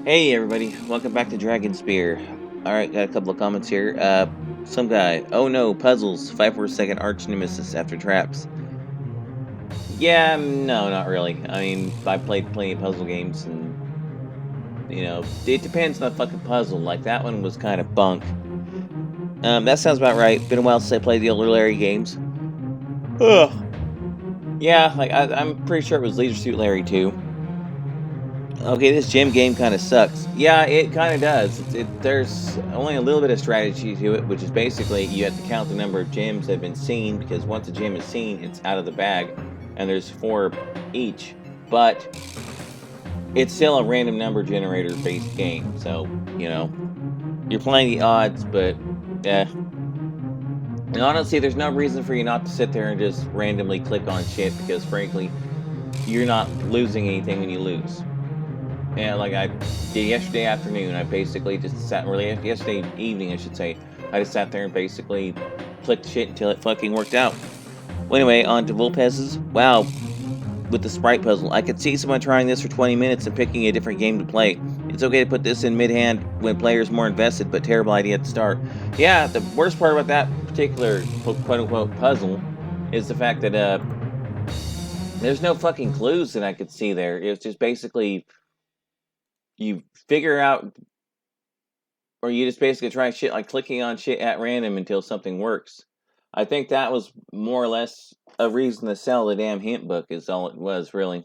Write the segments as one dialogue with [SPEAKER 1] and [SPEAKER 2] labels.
[SPEAKER 1] Hey everybody, welcome back to Dragonsphere. Alright, got a couple of comments here. Some guy, oh no, puzzles, 5 per second arch nemesis after traps. Yeah, no, not really. I mean, I played plenty of puzzle games and, it depends on the fucking puzzle. Like, that one was kind of bunk. That sounds about right. Been a while since I played the older Larry games. Ugh. Yeah, like, I'm pretty sure it was Leisure Suit Larry too. Okay, this gym game kind of sucks. Yeah, it kind of does. There's only a little bit of strategy to it, which is basically you have to count the number of gems that have been seen, because once a gem is seen, it's out of the bag, and there's 4 each. But it's still a random number generator based game, so, you're playing the odds, but, yeah. And honestly, there's no reason for you not to sit there and just randomly click on shit, because frankly, you're not losing anything when you lose. And like I did yesterday afternoon, I basically just sat, really yesterday evening, I should say, I just sat there and basically clicked shit until it fucking worked out. Well, anyway, on to Vulpez's. Wow, with the sprite puzzle, I could see someone trying this for 20 minutes and picking a different game to play. It's okay to put this in mid-hand when players more invested, but terrible idea at the start. Yeah, the worst part about that particular quote-unquote puzzle is the fact that there's no fucking clues that I could see there. It was just basically you figure out, or you just basically try shit like clicking on shit at random until something works. I think that was more or less a reason to sell the damn hint book, is all it was, really.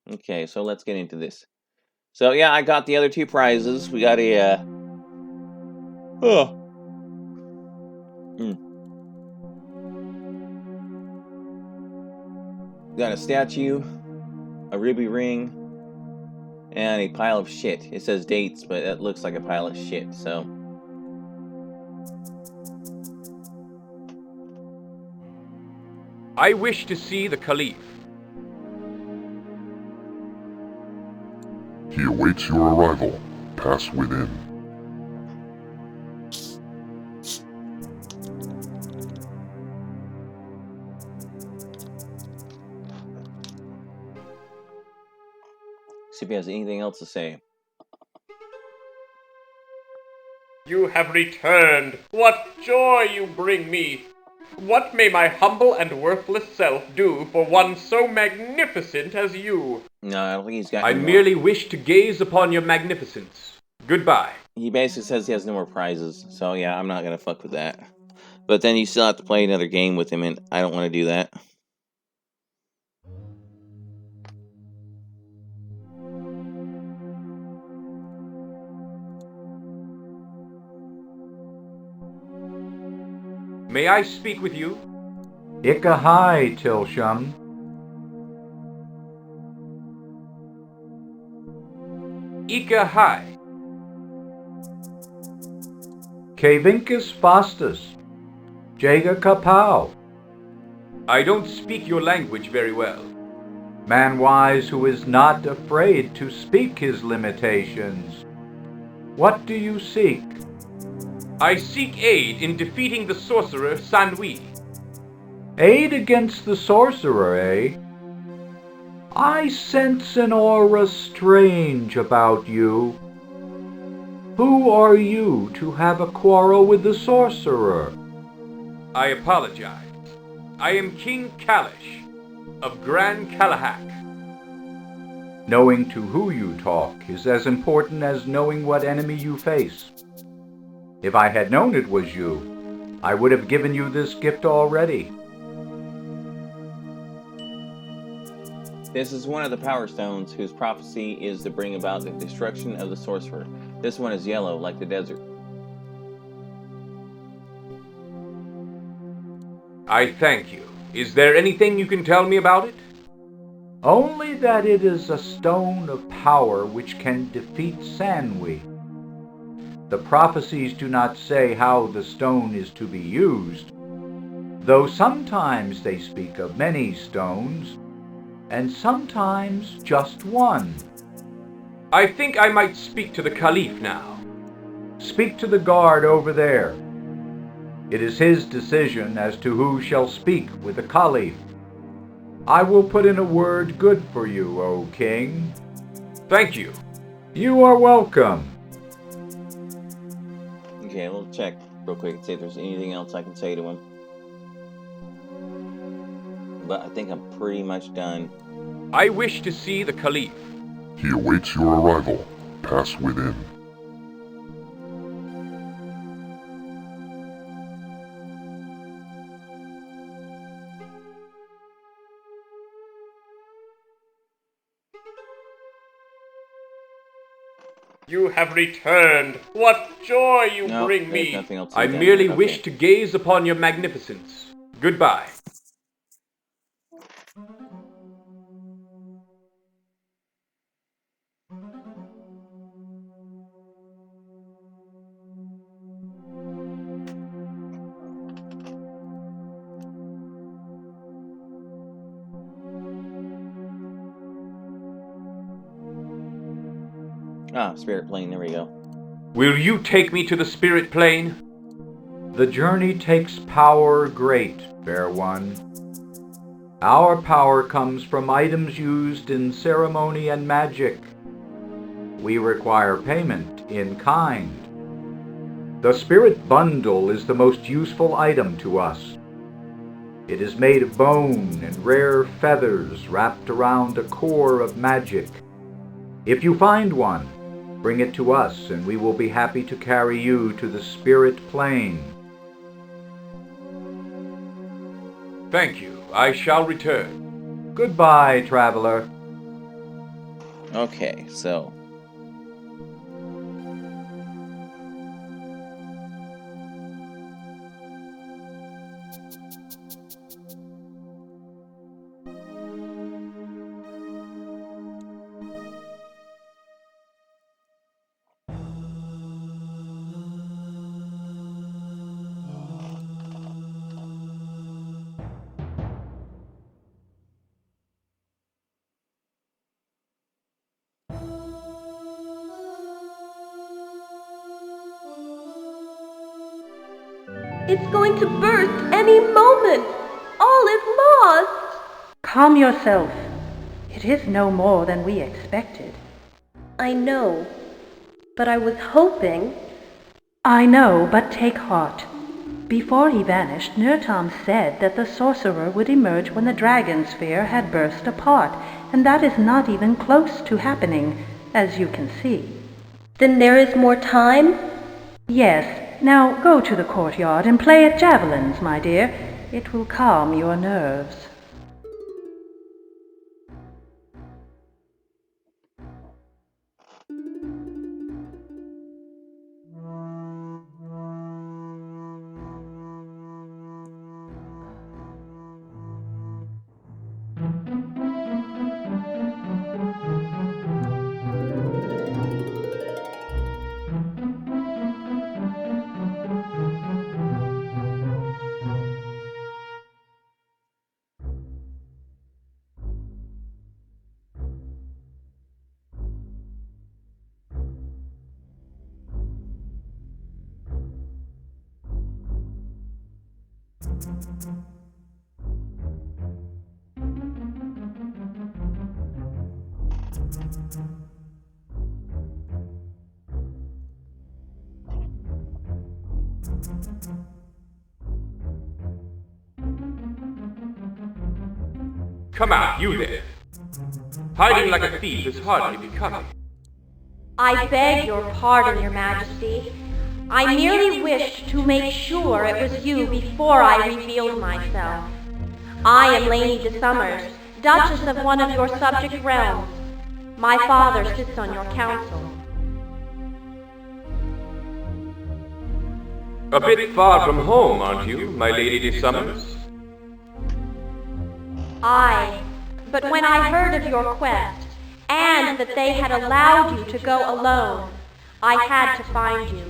[SPEAKER 1] Okay, so let's get into this. So yeah, I got the other 2 prizes. We got a oh. Got a statue, a ruby ring, and a pile of shit. It says dates, but it looks like a pile of shit, so.
[SPEAKER 2] I wish to see the Caliph.
[SPEAKER 3] He awaits your arrival. Pass within.
[SPEAKER 1] See if he has anything else to say.
[SPEAKER 2] You have returned. What joy you bring me. What may my humble and worthless self do for one so magnificent as you?
[SPEAKER 1] No, I don't think he's got.
[SPEAKER 2] I merely wish to gaze upon your magnificence. Goodbye.
[SPEAKER 1] He basically says he has no more prizes, so yeah, I'm not gonna fuck with that. But then you still have to play another game with him, and I don't want to do that.
[SPEAKER 2] May I speak with you?
[SPEAKER 4] Ikahai, Tilsham.
[SPEAKER 2] Ikahai.
[SPEAKER 4] Kavinkus Fastus. Jaga Kapau.
[SPEAKER 2] I don't speak your language very well.
[SPEAKER 4] Man wise who is not afraid to speak his limitations. What do you seek?
[SPEAKER 2] I seek aid in defeating the sorcerer Sanui.
[SPEAKER 4] Aid against the sorcerer, eh? I sense an aura strange about you. Who are you to have a quarrel with the sorcerer?
[SPEAKER 2] I apologize. I am King Kalish of Gran Kalahak.
[SPEAKER 4] Knowing to who you talk is as important as knowing what enemy you face. If I had known it was you, I would have given you this gift already.
[SPEAKER 1] This is one of the Power Stones, whose prophecy is to bring about the destruction of the sorcerer. This one is yellow, like the desert.
[SPEAKER 2] I thank you. Is there anything you can tell me about it?
[SPEAKER 4] Only that it is a stone of power which can defeat Sanui. The prophecies do not say how the stone is to be used, though sometimes they speak of many stones, and sometimes just one.
[SPEAKER 2] I think I might speak to the Caliph now.
[SPEAKER 4] Speak to the guard over there. It is his decision as to who shall speak with the Caliph. I will put in a word good for you, O King.
[SPEAKER 2] Thank you.
[SPEAKER 4] You are welcome.
[SPEAKER 1] Okay, we'll check real quick and see if there's anything else I can say to him. But I think I'm pretty much done.
[SPEAKER 2] I wish to see the Caliph.
[SPEAKER 3] He awaits your arrival. Pass within.
[SPEAKER 2] You have returned. What joy you
[SPEAKER 1] No,
[SPEAKER 2] bring
[SPEAKER 1] there's
[SPEAKER 2] me.
[SPEAKER 1] nothing else to
[SPEAKER 2] I
[SPEAKER 1] be done.
[SPEAKER 2] merely
[SPEAKER 1] Okay.
[SPEAKER 2] wish to gaze upon your magnificence. Goodbye.
[SPEAKER 1] Ah, spirit plane, there we go.
[SPEAKER 2] Will you take me to the spirit plane?
[SPEAKER 4] The journey takes power great, fair one. Our power comes from items used in ceremony and magic. We require payment in kind. The spirit bundle is the most useful item to us. It is made of bone and rare feathers wrapped around a core of magic. If you find one, bring it to us and we will be happy to carry you to the spirit plane.
[SPEAKER 2] Thank you. I shall return.
[SPEAKER 4] Goodbye, traveler.
[SPEAKER 1] Okay, so.
[SPEAKER 5] It's going to burst any moment. All is lost.
[SPEAKER 6] Calm yourself. It is no more than we expected.
[SPEAKER 5] I know, but I was hoping.
[SPEAKER 6] I know, but take heart. Before he vanished, Nurtam said that the sorcerer would emerge when the Dragonsphere had burst apart, and that is not even close to happening, as you can see.
[SPEAKER 5] Then there is more time?
[SPEAKER 6] Yes. Now go to the courtyard and play at javelins, my dear. It will calm your nerves.
[SPEAKER 2] Come out, you there. Hiding like a thief is hardly becoming.
[SPEAKER 5] I beg your pardon, Your Majesty. I merely wished to make sure it was you before I revealed myself. I am Lady de Summers, Duchess of one of your subject realms. My father sits on your council.
[SPEAKER 2] A bit far from home, aren't you, my Lady de Summers?
[SPEAKER 5] Aye, but when I heard of your quest, and that they had allowed you to go alone, I had to find you.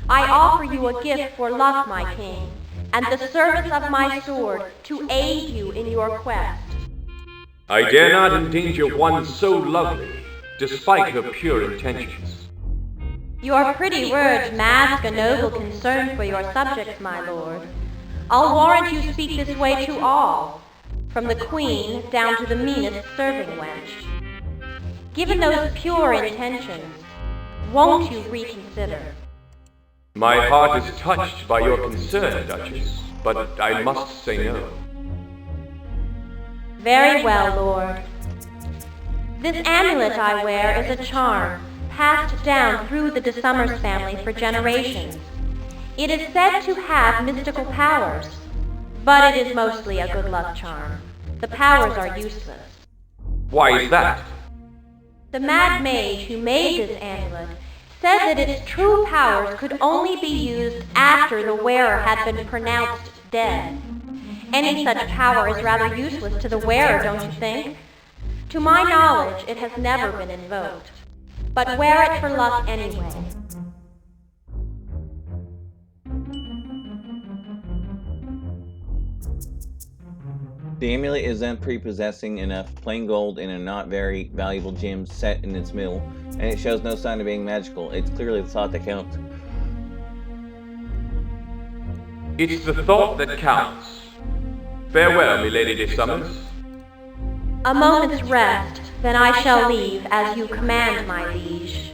[SPEAKER 5] I offer you a gift for luck, my king, and the service of my sword to aid you in your quest.
[SPEAKER 2] I dare not endanger one so lovely, despite her pure intentions.
[SPEAKER 5] Your pretty words mask a noble concern for your subjects, my lord. I'll warrant you speak this way to all, from the queen down to the meanest serving wench. Given those pure intentions, won't you reconsider?
[SPEAKER 2] My heart is touched by your concern, Duchess, but I must say no.
[SPEAKER 5] Very well, Lord. This amulet I wear is a charm, passed down through the de Summers family for generations. It is said to have mystical powers, but it is mostly a good luck charm. The powers are useless.
[SPEAKER 2] Why is that?
[SPEAKER 5] The mad mage who made this amulet said that its true powers could only be used after the wearer had been pronounced dead. Any such power is rather useless to the wearer, don't you think? To my knowledge, it has never been invoked. But wear it for luck anyway.
[SPEAKER 1] The amulet is unprepossessing enough, plain gold and a not very valuable gem set in its middle, and it shows no sign of being magical. It's clearly the thought that counts.
[SPEAKER 2] It's the thought that counts. Farewell, milady de Summers.
[SPEAKER 5] A moment's rest, then I shall leave as you command, my liege.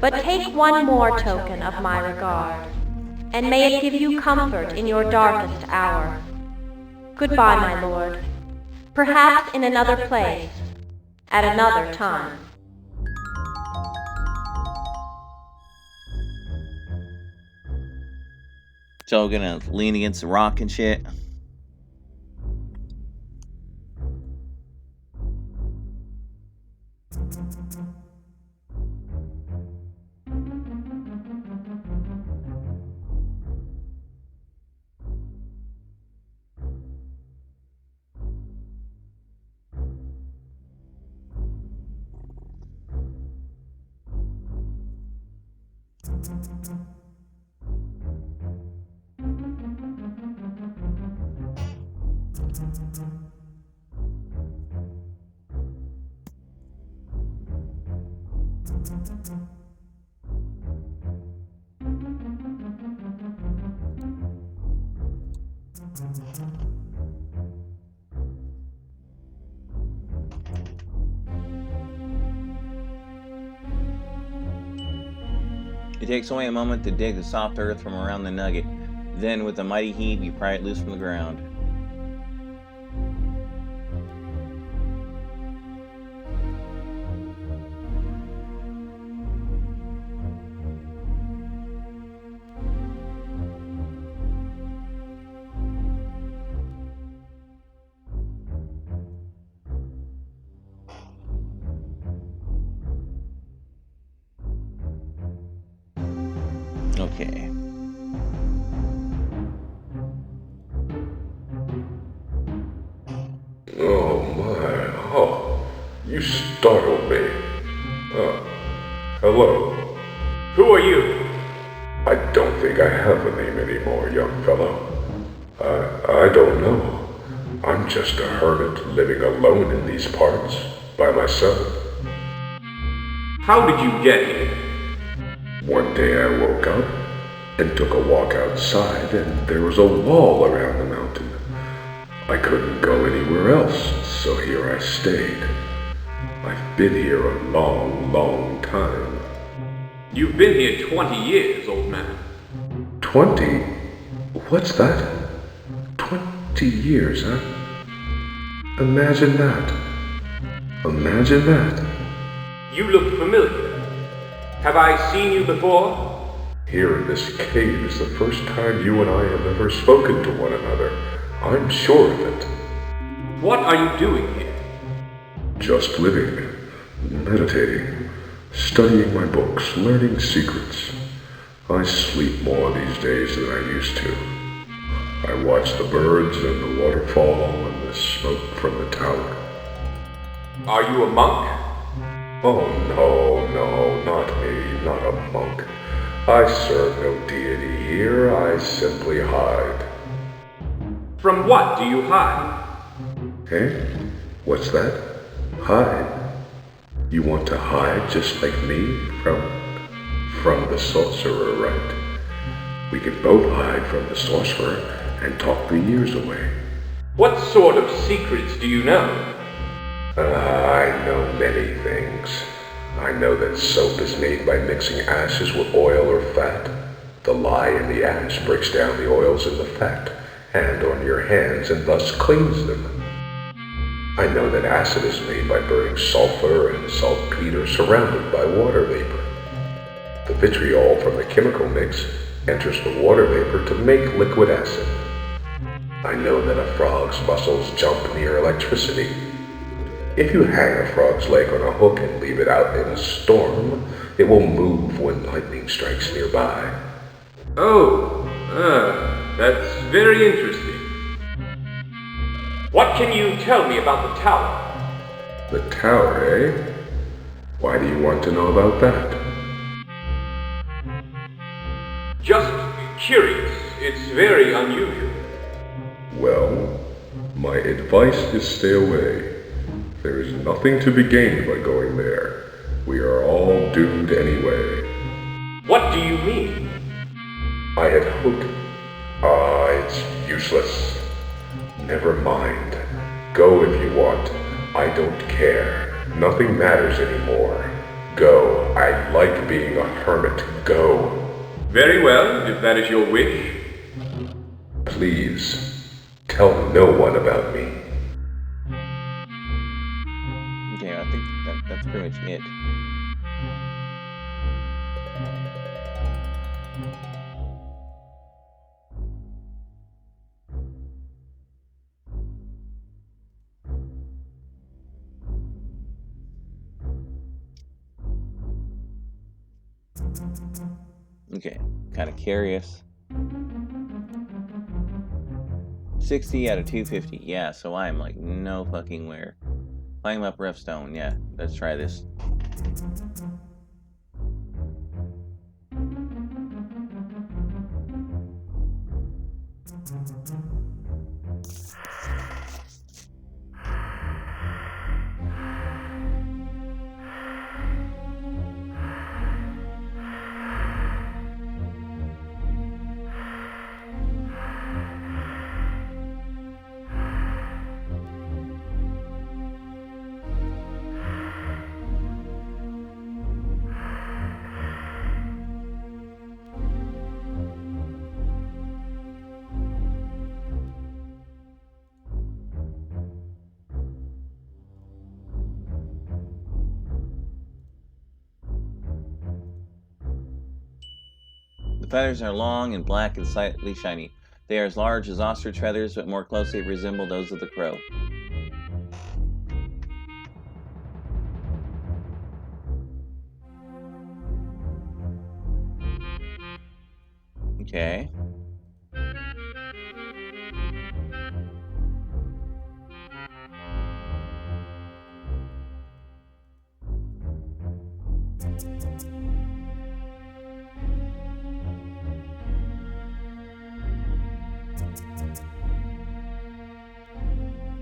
[SPEAKER 5] But take one more token of my regard, and may it give you comfort in your darkest hour. Goodbye, my lord. Perhaps in another place, at another time.
[SPEAKER 1] So gonna lean against the rock and shit. It takes only a moment to dig the soft earth from around the nugget. Then, with a mighty heave, you pry it loose from the ground. Okay.
[SPEAKER 3] Oh my, oh, you startled me. Hello.
[SPEAKER 2] Who are you?
[SPEAKER 3] I don't think I have a name anymore, young fellow. I don't know. I'm just a hermit living alone in these parts, by myself.
[SPEAKER 2] How did you get here?
[SPEAKER 3] One day I woke up and took a walk outside, and there was a wall around the mountain. I couldn't go anywhere else, so here I stayed. I've been here a long, long time.
[SPEAKER 2] You've been here 20 years, old man.
[SPEAKER 3] 20? What's that? 20 years, huh? Imagine that. Imagine that.
[SPEAKER 2] You look familiar. Have I seen you before?
[SPEAKER 3] Here in this cave is the first time you and I have ever spoken to one another. I'm sure of it.
[SPEAKER 2] What are you doing here?
[SPEAKER 3] Just living, meditating, studying my books, learning secrets. I sleep more these days than I used to. I watch the birds and the waterfall and the smoke from the tower.
[SPEAKER 2] Are you a monk?
[SPEAKER 3] Oh no, not me, not a monk. I serve no deity here, I simply hide.
[SPEAKER 2] From what do you hide?
[SPEAKER 3] Eh? What's that? Hide? You want to hide just like me from the sorcerer, right? We can both hide from the sorcerer and talk the years away.
[SPEAKER 2] What sort of secrets do you know?
[SPEAKER 3] I know many things. I know that soap is made by mixing ashes with oil or fat. The lye in the ash breaks down the oils in the fat, and on your hands, and thus cleans them. I know that acid is made by burning sulfur, and saltpeter surrounded by water vapor. The vitriol from the chemical mix enters the water vapor to make liquid acid. I know that a frog's muscles jump near electricity. If you hang a frog's leg on a hook and leave it out in a storm, it will move when lightning strikes nearby.
[SPEAKER 2] That's very interesting. What can you tell me about the tower?
[SPEAKER 3] The tower, eh? Why do you want to know about that?
[SPEAKER 2] Just curious. It's very unusual.
[SPEAKER 3] Well, my advice is stay away. There is nothing to be gained by going there. We are all doomed anyway.
[SPEAKER 2] What do you mean?
[SPEAKER 3] I had hoped... it's useless. Never mind. Go if you want. I don't care. Nothing matters anymore. Go. I like being a hermit. Go.
[SPEAKER 2] Very well, if that is your wish.
[SPEAKER 3] Please, tell no one about me.
[SPEAKER 1] Okay, I think that's pretty much it. Okay, kind of curious. 60 out of 250. Yeah, so I'm like no fucking where. Climb up rough stone. Yeah, let's try this. The feathers are long and black and slightly shiny. They are as large as ostrich feathers, but more closely resemble those of the crow. Okay.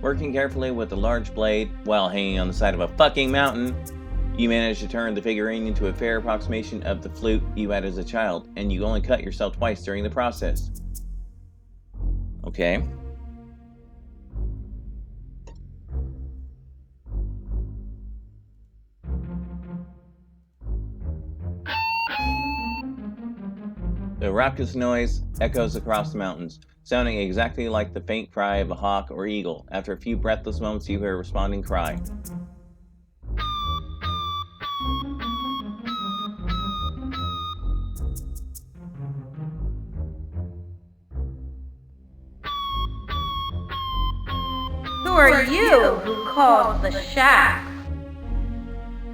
[SPEAKER 1] Working carefully with a large blade while hanging on the side of a fucking mountain, you manage to turn the figurine into a fair approximation of the flute you had as a child, and you only cut yourself twice during the process. Okay. The raucous noise echoes across the mountains, sounding exactly like the faint cry of a hawk or eagle. After a few breathless moments, you hear a responding cry.
[SPEAKER 5] Who are you who calls the shack?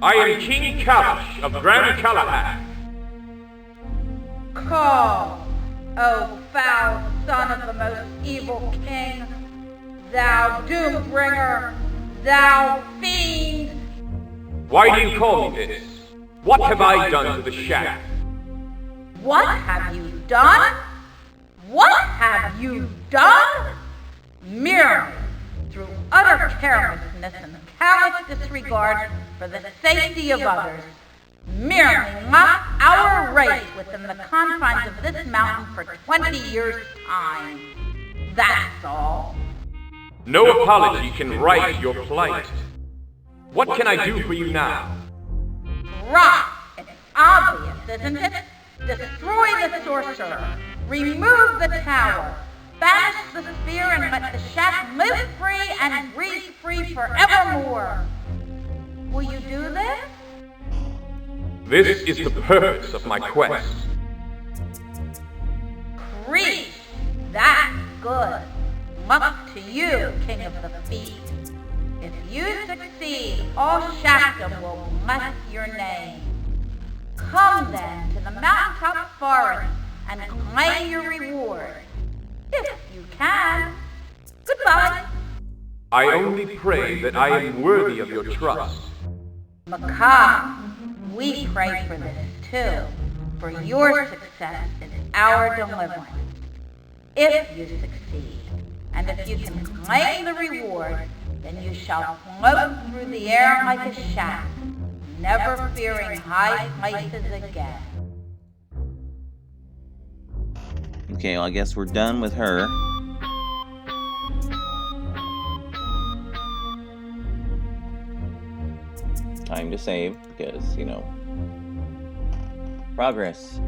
[SPEAKER 2] I am King Kalash of Grand Galahad.
[SPEAKER 7] Call, O foul son of the most evil king, thou doom-bringer, thou fiend!
[SPEAKER 2] Why do you call me this? What have I done to the shack?
[SPEAKER 7] What have you done? What have you done? Merely through utter carelessness and callous disregard for the safety of others, merely locked our race within the confines of this mountain for 20 years' time. That's all.
[SPEAKER 2] No apology can right your plight. What can I do for you now?
[SPEAKER 7] Right. It's obvious, isn't it? Destroy the sorcerer. Remove the tower. Banish the sphere and let the shack live free and breathe free forevermore. Will you do this?
[SPEAKER 2] This is the purpose of my quest.
[SPEAKER 7] Great. That's good. Luck to you, King of the Feast. If you succeed, all Shackham will bless your name. Come then to the mountaintop forest and claim your reward. If you can. Goodbye.
[SPEAKER 2] I only pray that I am worthy of your trust.
[SPEAKER 7] Macabre, we pray for this too. For your success is our deliverance. If you succeed, and if you can claim the reward, then you shall float through the air like a shaft, never fearing high places again.
[SPEAKER 1] Okay, well, I guess we're done with her. Time to save, because, you know, progress.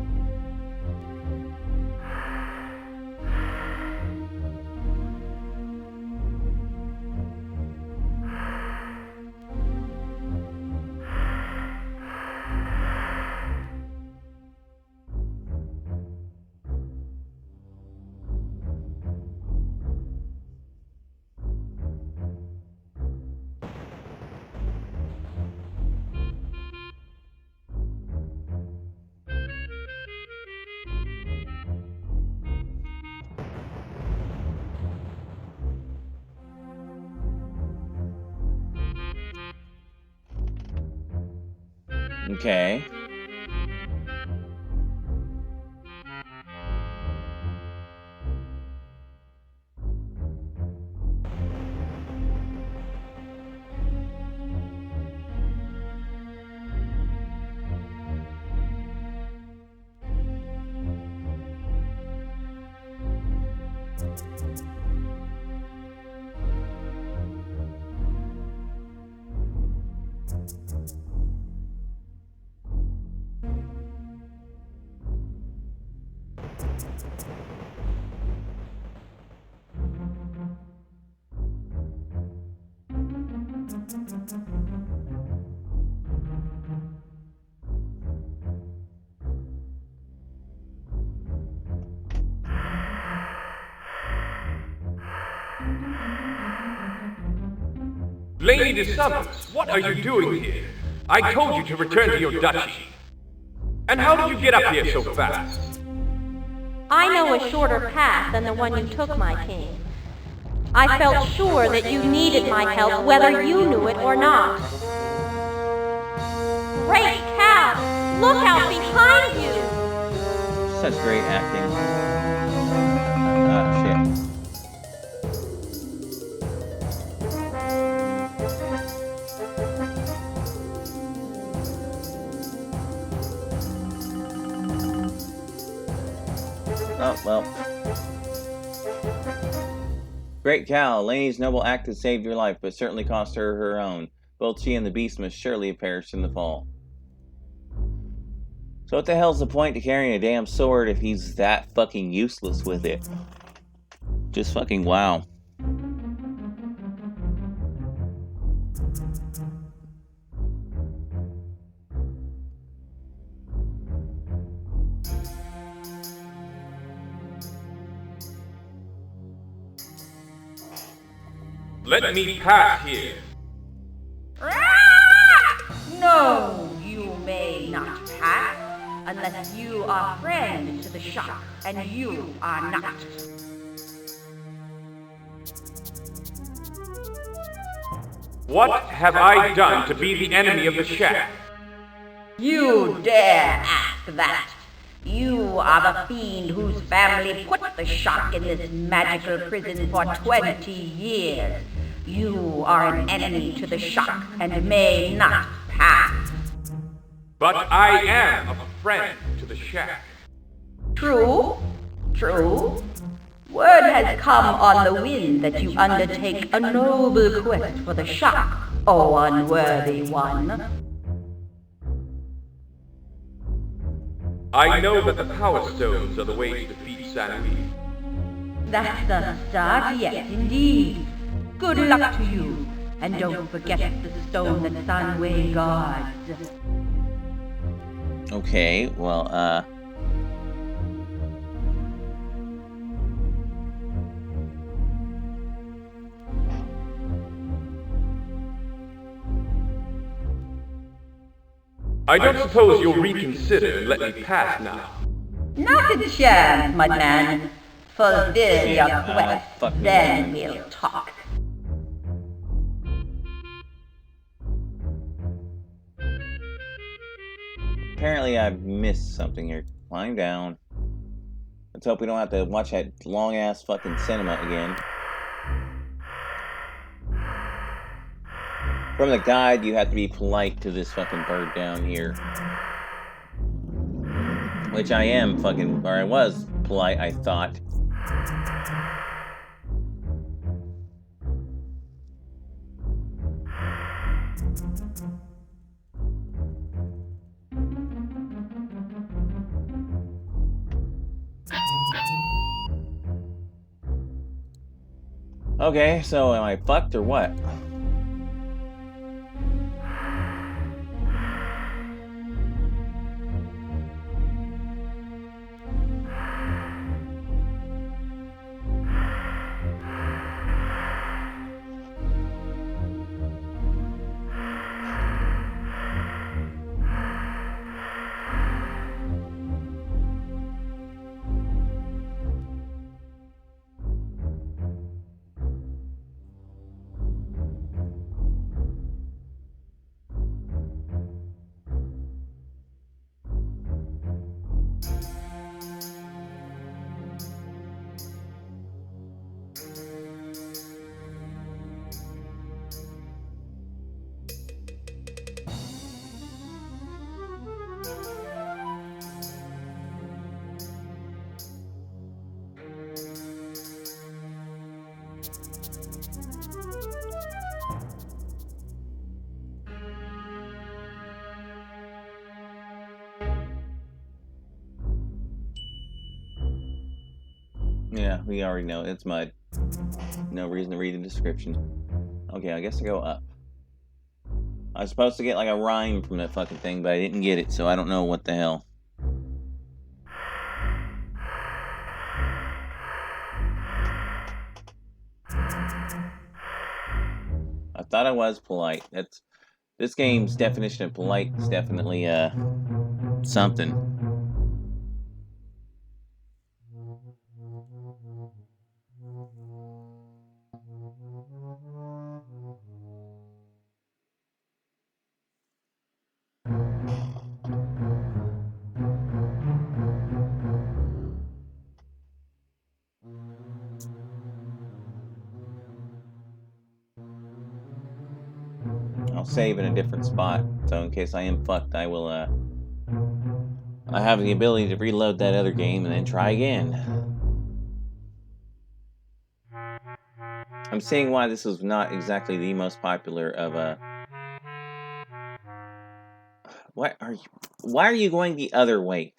[SPEAKER 1] Okay.
[SPEAKER 2] Lady Summers, what are you doing here? I told you to return to your duchy. And how did you get up here so fast?
[SPEAKER 5] I know a shorter path than the one you took, my king. I felt sure that you needed my help, whether you knew it or not. Great cow! Look out behind you!
[SPEAKER 1] Such great acting. Ah, shit. Oh, well. Great cow, Lainey's noble act has saved your life, but certainly cost her her own. Both she and the beast must surely have perished in the fall. So what the hell's the point to carrying a damn sword if he's that fucking useless with it? Just fucking wow.
[SPEAKER 2] Let me pass here.
[SPEAKER 7] No, you may not pass unless you are friends to the shock, and you are not.
[SPEAKER 2] What have I done to be the enemy of the shack?
[SPEAKER 7] You dare ask that? You are the fiend whose family put the shock in this magical prison for 20 years. You are an enemy to the shock and may not pass.
[SPEAKER 2] But I am a friend to the shack.
[SPEAKER 7] True, true. Word has come on the wind that you undertake a noble quest for the shock. O unworthy one.
[SPEAKER 2] I know that the Power Stones are the way to defeat Sanui.
[SPEAKER 7] That's the start, yes, indeed. Good luck to you, and don't forget the stone that Sunway guards.
[SPEAKER 1] Okay, well,
[SPEAKER 2] I don't suppose you'll reconsider and let me pass now.
[SPEAKER 7] Not a chance, my man. Fulfill your quest,
[SPEAKER 1] fuck me,
[SPEAKER 7] then
[SPEAKER 1] man.
[SPEAKER 7] we'll talk.
[SPEAKER 1] apparently I've missed something here. Climb down. Let's hope we don't have to watch that long-ass fucking cinema again. From the guide, you have to be polite to this fucking bird down here. Which I am fucking, or I was polite, I thought. Okay, so am I fucked or what? Yeah, we already know it's mud. No reason to read the description. Okay, I guess I go up. I was supposed to get like a rhyme from that fucking thing, but I didn't get it, so I don't know what the hell. I thought I was polite. That's this game's definition of polite is definitely something. I'll save in a different spot, so in case I am fucked, I will, I have the ability to reload that other game and then try again. I'm seeing why this is not exactly the most popular of, why are you going the other way?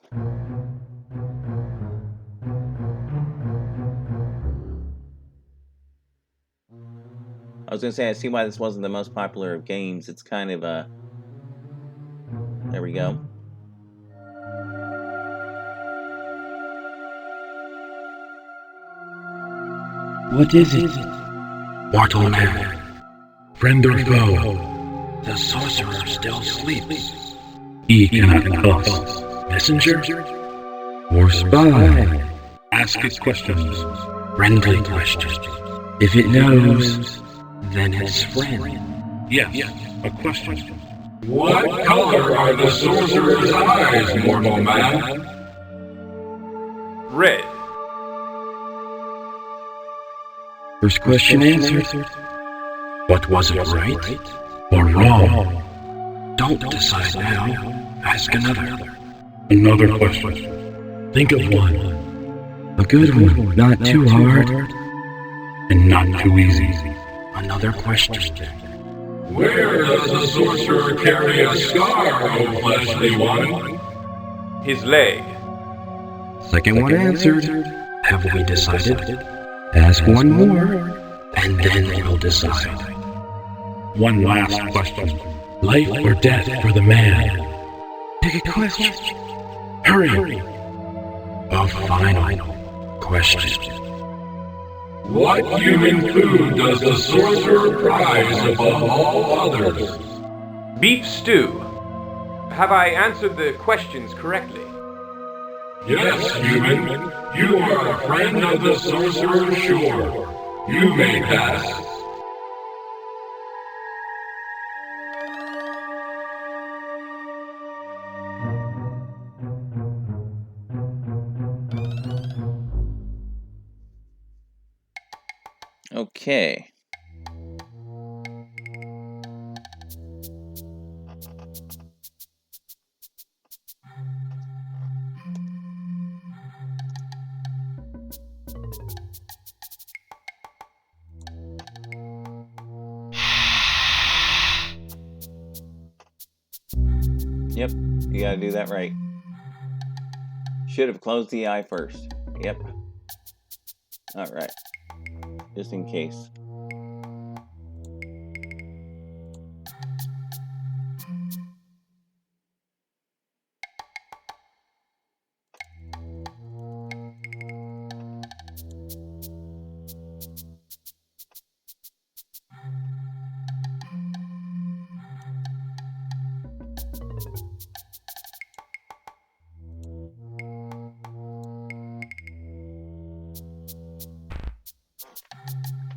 [SPEAKER 1] I was gonna say, I see why this wasn't the most popular of games. It's kind of, there we go.
[SPEAKER 8] What is it? Mortal man, friend or foe, the sorcerer still sleeps. He cannot tell us. Messenger or spy? Ask it questions, friendly questions. If it knows, then it's friend. Yes, a question.
[SPEAKER 3] What color are the sorcerer's eyes, mortal man?
[SPEAKER 2] Red.
[SPEAKER 8] First question answered. What was it, right or wrong? Don't decide now. Ask another.
[SPEAKER 3] Another question.
[SPEAKER 8] Think of one. A good one, not too hard.
[SPEAKER 3] And not too easy.
[SPEAKER 8] Another question. Where does the sorcerer carry a scar, O fleshly one?
[SPEAKER 2] His leg.
[SPEAKER 8] Second one answered. Have we decided? Ask one more, and then we'll decide. One last question. Life or death for the man? Pick a question. Hurry. A final question. What human food does the sorcerer prize above all others?
[SPEAKER 2] Beef stew. Have I answered the questions correctly?
[SPEAKER 8] Yes, human. You are a friend of the sorcerer, sure. You may pass.
[SPEAKER 1] Okay. Yep, you gotta do that right. Should have closed the eye first. Yep. Alright. Just in case.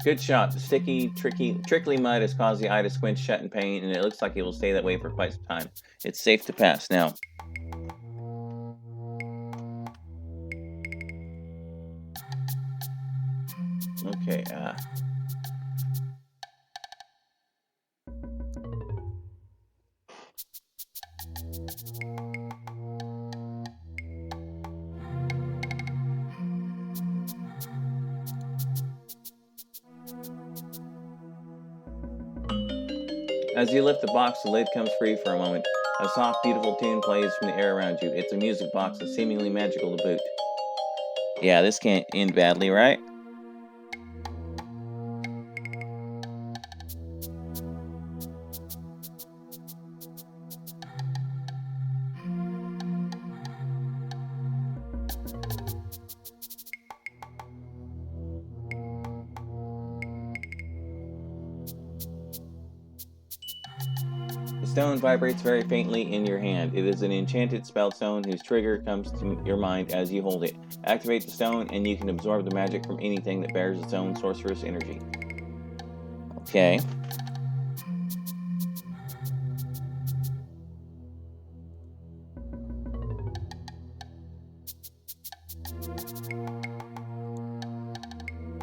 [SPEAKER 1] Good shot. The sticky, trickly mud has caused the eye to squint shut in pain, and it looks like it will stay that way for quite some time. It's safe to pass now. Okay, As you lift the box, the lid comes free for a moment. A soft, beautiful tune plays from the air around you. It's a music box that's seemingly magical to boot. Yeah, this can't end badly, right? The stone vibrates very faintly in your hand. It is an enchanted spell stone whose trigger comes to your mind as you hold it. Activate the stone and you can absorb the magic from anything that bears its own sorcerous energy. Okay.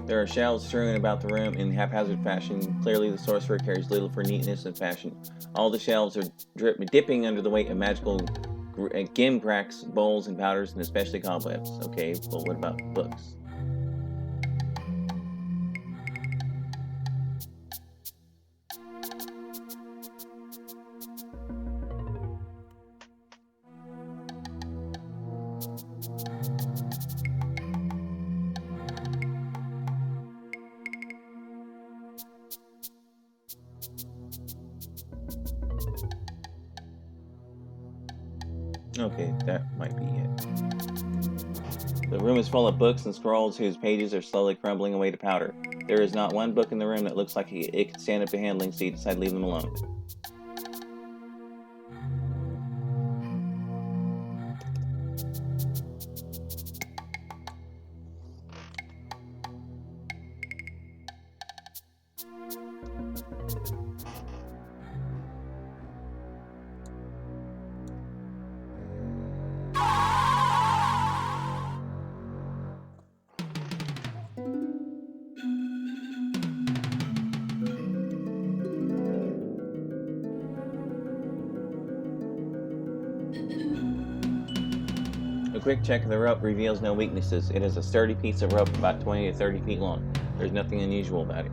[SPEAKER 1] There are shelves strewn about the room in haphazard fashion. Clearly, the sorcerer cares little for neatness and fashion. All the shelves are dipping under the weight of magical gimcracks, bowls, and powders, and especially cobwebs. Okay, but what about books? Okay, that might be it. The room is full of books and scrolls whose pages are slowly crumbling away to powder. There is not one book in the room that looks like it could stand up to handling, so you decide to leave them alone. A quick check of the rope reveals no weaknesses. It is a sturdy piece of rope about 20 to 30 feet long. There's nothing unusual about it.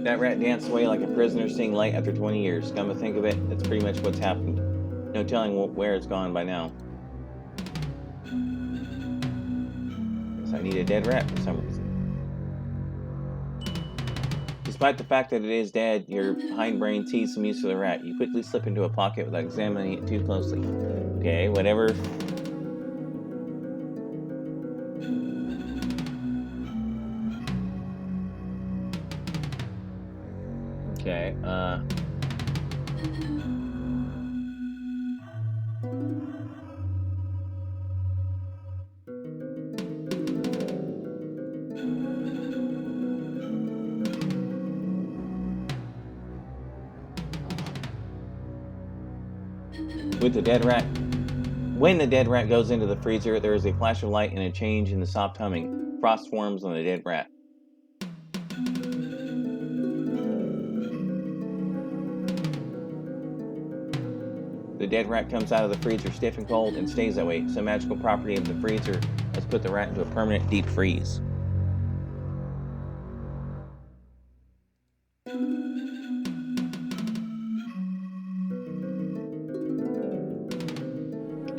[SPEAKER 1] That rat danced away like a prisoner seeing light after 20 years. Come to think of it, that's pretty much what's happened. No telling where it's gone by now. Guess I need a dead rat for some reason. Despite the fact that it is dead, your hindbrain sees some use for the rat. You quickly slip into a pocket without examining it too closely. Okay, whatever. Okay, with the dead rat. When the dead rat goes into the freezer, there is a flash of light and a change in the soft humming. Frost forms on the dead rat. The dead rat comes out of the freezer stiff and cold and stays that way. Some magical property of the freezer has put the rat into a permanent deep freeze.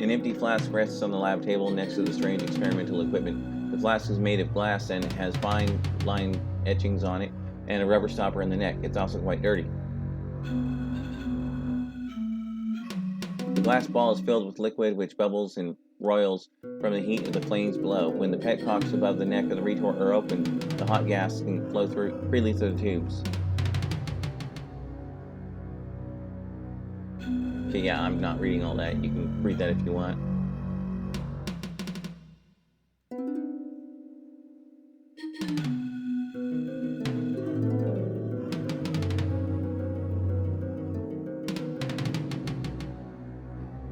[SPEAKER 1] An empty flask rests on the lab table next to the strange experimental equipment. The flask is made of glass and has fine line etchings on it and a rubber stopper in the neck. It's also quite dirty. The glass ball is filled with liquid which bubbles and roils from the heat of the flames below. When the petcocks above the neck of the retort are opened, the hot gas can flow freely through the tubes. Okay, yeah, I'm not reading all that. You can read that if you want.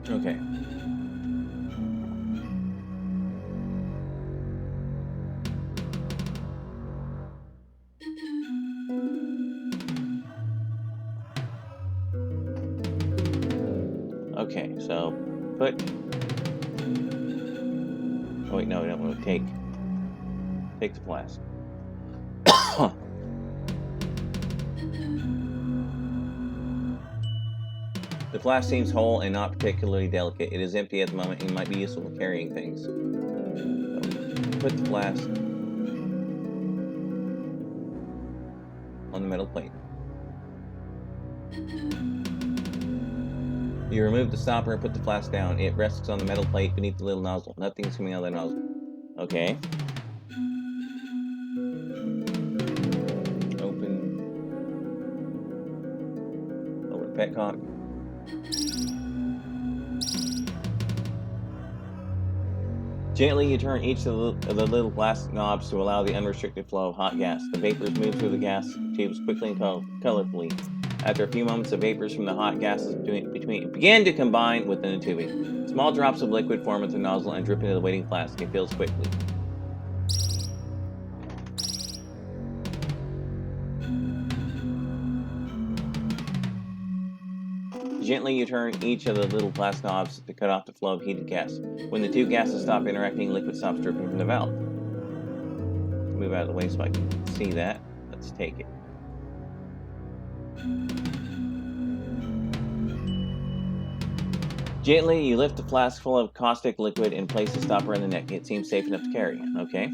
[SPEAKER 1] Okay. Okay, so put. Oh wait, no, I don't want to take the flask. The flask seems whole and not particularly delicate. It is empty at the moment and might be useful for carrying things. So, put the flask on the metal plate. You remove the stopper and put the flask down. It rests on the metal plate beneath the little nozzle. Nothing's coming out of the nozzle. Okay. Open the petcock. Gently, you turn each of the little glass knobs to allow the unrestricted flow of hot gas. The vapors move through the gas tubes quickly and colorfully. After a few moments, the vapors from the hot gases begin to combine within the tubing. Small drops of liquid form at the nozzle and drip into the waiting flask. It fills quickly. Gently, you turn each of the little glass knobs to cut off the flow of heated gas. When the two gases stop interacting, liquid stops dripping from the valve. Move out of the way so I can see that. Let's take it. Gently, you lift the flask full of caustic liquid and place the stopper in the neck. It seems safe enough to carry. Okay.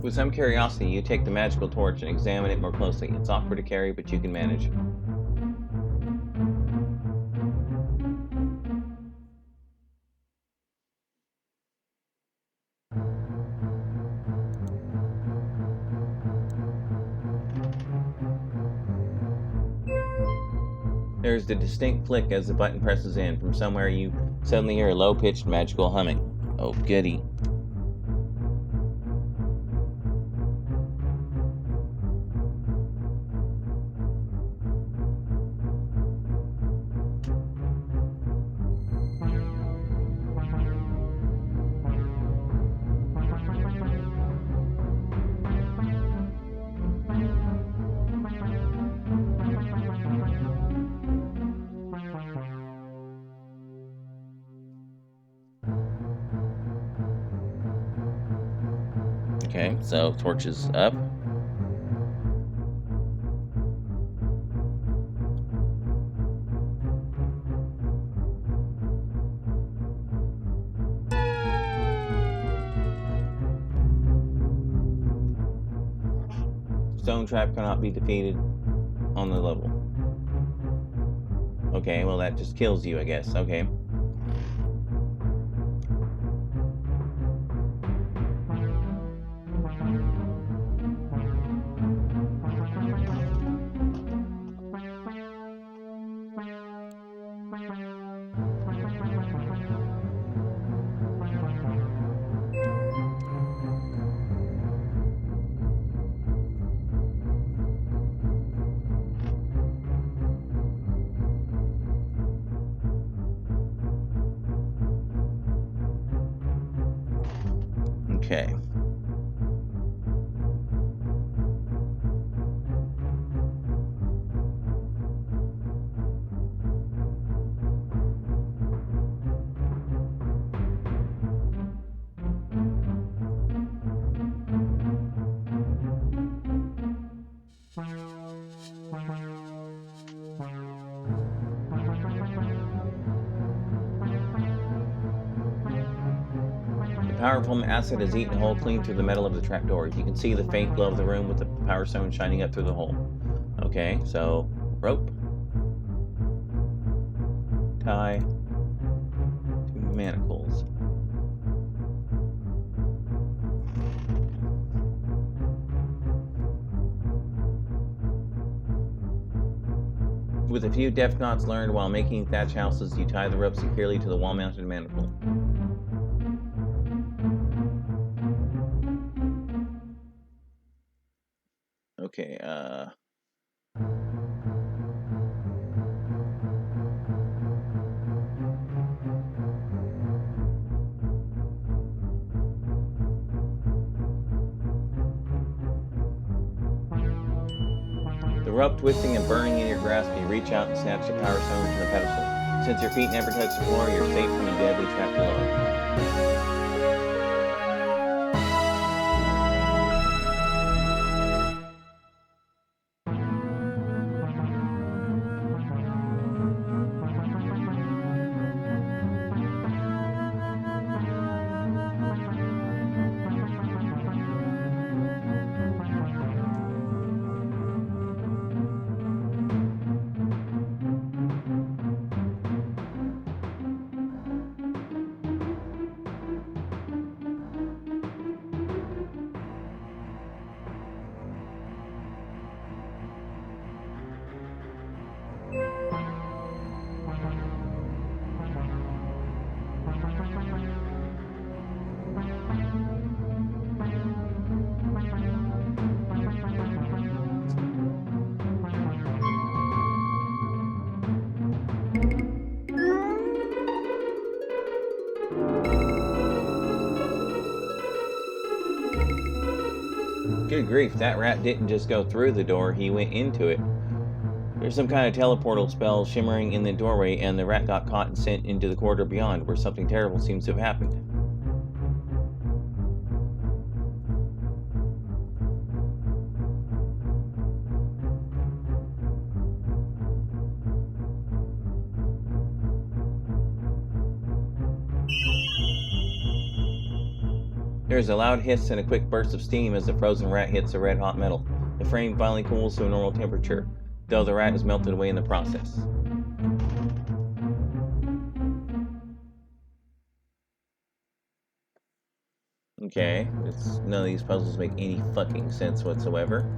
[SPEAKER 1] With some curiosity, you take the magical torch and examine it more closely. It's awkward to carry, but you can manage. There's the distinct click as the button presses in. From somewhere you suddenly hear a low-pitched magical humming. Oh, goody. Okay, so torch is up. Stone trap cannot be defeated on the level. Okay, well that just kills you, I guess. Okay. Okay. The powerful acid has eaten a hole clean through the metal of the trapdoor. You can see the faint glow of the room with the power stone shining up through the hole. Okay, so rope. Tie. 2 manacles. With a few deft knots learned while making thatch houses, you tie the rope securely to the wall-mounted manacle. Okay, the rope twisting and burning in your grasp, you reach out and snatch the power stone from the pedestal. Since your feet never touch the floor, you're safe from the deadly trap below. Good grief, that rat didn't just go through the door, he went into it. There's some kind of teleportal spell shimmering in the doorway, and the rat got caught and sent into the corridor beyond, where something terrible seems to have happened. There is a loud hiss and a quick burst of steam as the frozen rat hits the red-hot metal. The frame finally cools to a normal temperature, though the rat is melted away in the process. Okay, none of these puzzles make any fucking sense whatsoever.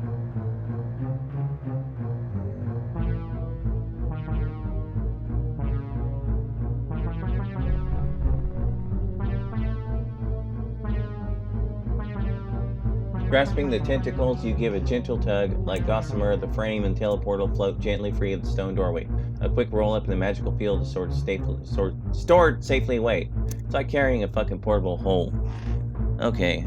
[SPEAKER 1] Grasping the tentacles, you give a gentle tug. Like gossamer, the frame and teleportal float gently free of the stone doorway. A quick roll up in the magical field is stored safely away. It's like carrying a fucking portable hole. Okay,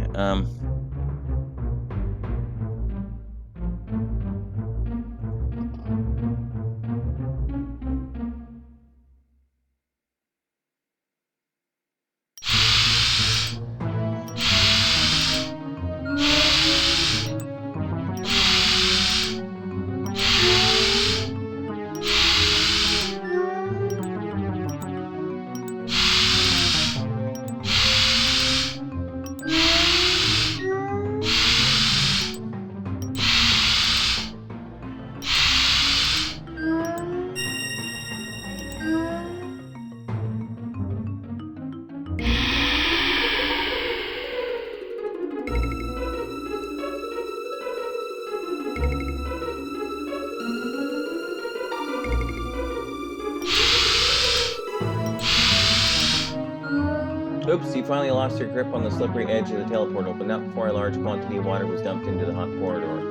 [SPEAKER 1] Oops, you finally lost your grip on the slippery edge of the teleportal, but not before a large quantity of water was dumped into the hot corridor.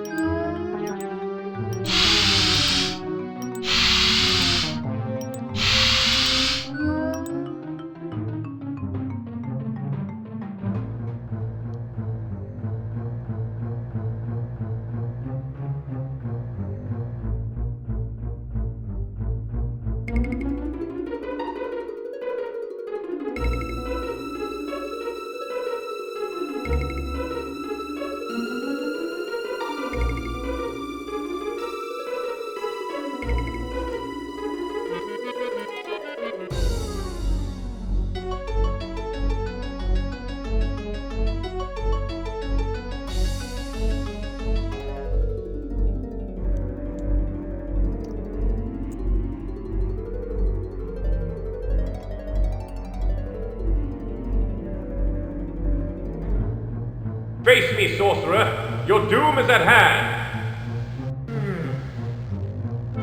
[SPEAKER 2] Face me, sorcerer! Your doom is at hand!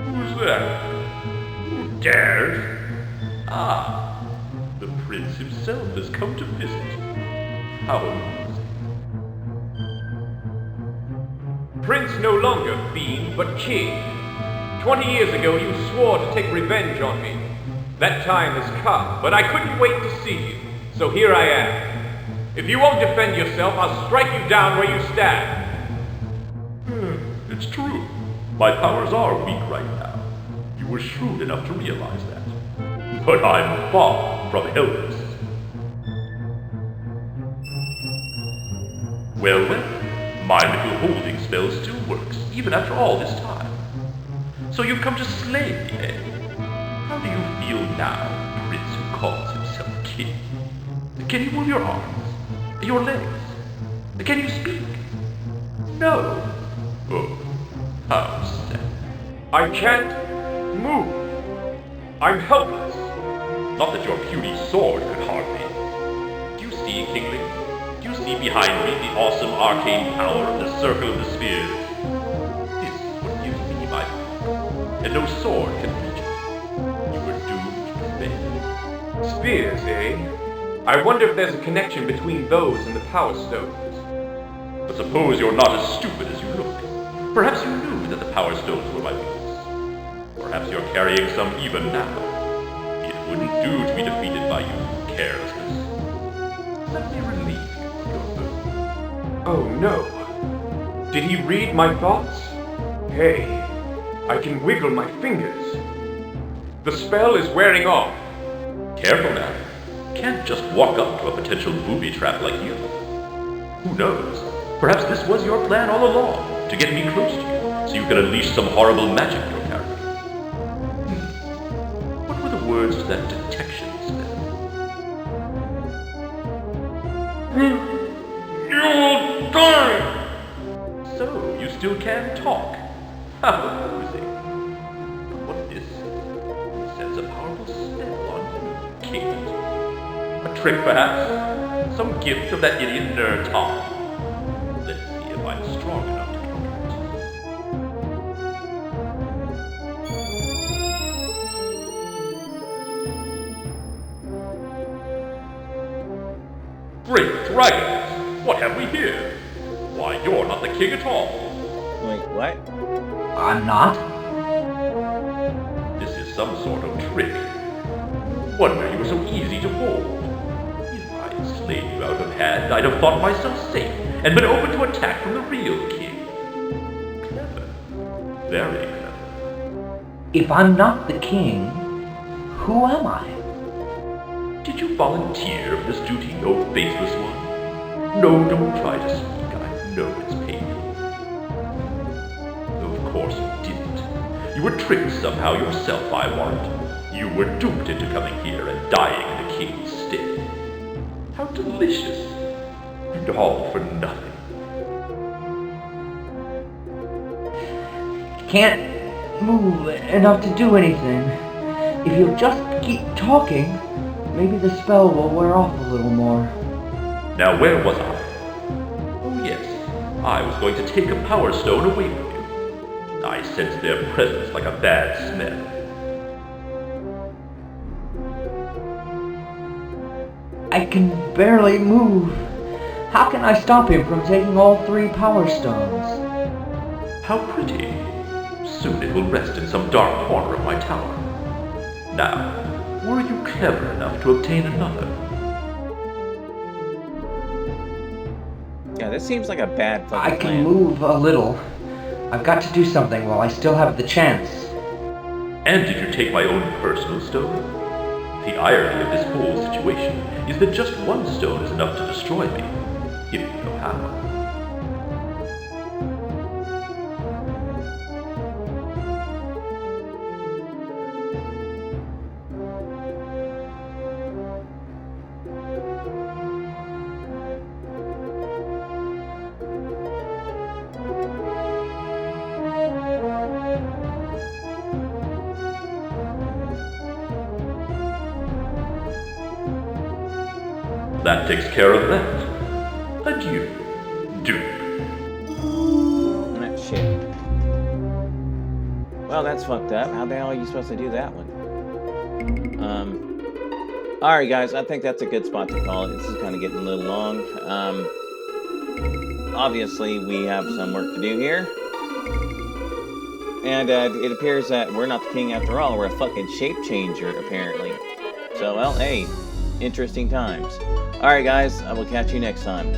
[SPEAKER 3] Who's that? Who dares?
[SPEAKER 9] Ah, the prince himself has come to visit. How amusing.
[SPEAKER 2] Prince no longer fiend, but king. 20 years ago you swore to take revenge on me. That time has come, but I couldn't wait to see you, so here I am. If you won't defend yourself, I'll strike you down where you stand.
[SPEAKER 9] It's true. My powers are weak right now. You were shrewd enough to realize that. But I'm far from helpless. Well, my little holding spell still works, even after all this time. So you've come to slay me, eh? How do you feel now, prince who calls himself king? Can you move your arms? Your legs? Can you speak? No. Oh, how sad.
[SPEAKER 2] I can't move. I'm helpless.
[SPEAKER 9] Not that your puny sword could harm me. Do you see, Kingling? Do you see behind me the awesome arcane power of the Circle of the Spheres? This is what gives me my power, and no sword can reach it. You were doomed to fail.
[SPEAKER 2] Spheres, eh? I wonder if there's a connection between those and the Power Stones.
[SPEAKER 9] But suppose you're not as stupid as you look. Perhaps you knew that the Power Stones were my weakness. Perhaps you're carrying some even now. It wouldn't do to be defeated by you, carelessness. Let me relieve you of your burden.
[SPEAKER 2] Oh no. Did he read my thoughts? Hey, I can wiggle my fingers. The spell is wearing off.
[SPEAKER 9] Careful now. Can't just walk up to a potential booby trap like you. Who knows? Perhaps this was your plan all along, to get me close to you, so you can unleash some horrible magic in your character. What were the words to that detection spell? still can talk. How amusing. But what is this? It sends a powerful spell on you, King. A trick, perhaps? Some gift of that idiot nerd Tom. Let's see if I'm strong enough to counter it. Great dragons! What have we here? Why, you're not the king at all.
[SPEAKER 1] Wait, what?
[SPEAKER 4] I'm not?
[SPEAKER 9] This is some sort of trick. Wonder you were so easy to hold. If I'd slayed you out of hand, I'd have thought myself safe and been open to attack from the real king. Clever. Very clever.
[SPEAKER 10] If I'm not the king, who am I?
[SPEAKER 9] Did you volunteer for this duty, O faithless one? No, don't try to speak. I know it's painful. Of course you didn't. You were tricked somehow yourself, I warrant. You were duped into coming here and dying in the king's stead. How delicious. And all for nothing.
[SPEAKER 10] Can't move enough to do anything. If you'll just keep talking, maybe the spell will wear off a little more.
[SPEAKER 9] Now where was I? Oh yes, I was going to take a power stone away from you. I sensed their presence like a bad smell.
[SPEAKER 10] I can barely move. How can I stop him from taking all 3 power stones?
[SPEAKER 9] How pretty. Soon it will rest in some dark corner of my tower. Now, were you clever enough to obtain another?
[SPEAKER 1] Yeah, this seems like a bad fucking
[SPEAKER 10] I can
[SPEAKER 1] plan.
[SPEAKER 10] move a little. I've got to do something while I still have the chance.
[SPEAKER 9] And did you take my own personal stone? The irony of this whole situation is that just one stone is enough to destroy me, if you know how. That takes care of that. Adieu, Duke.
[SPEAKER 1] That shit. Well, that's fucked up. How the hell are you supposed to do that one? Alright guys, I think that's a good spot to call it. This is kind of getting a little long. Obviously, we have some work to do here. And it appears that we're not the king after all. We're a fucking shape changer, apparently. So, well, hey, interesting times. Alright guys, I will catch you next time.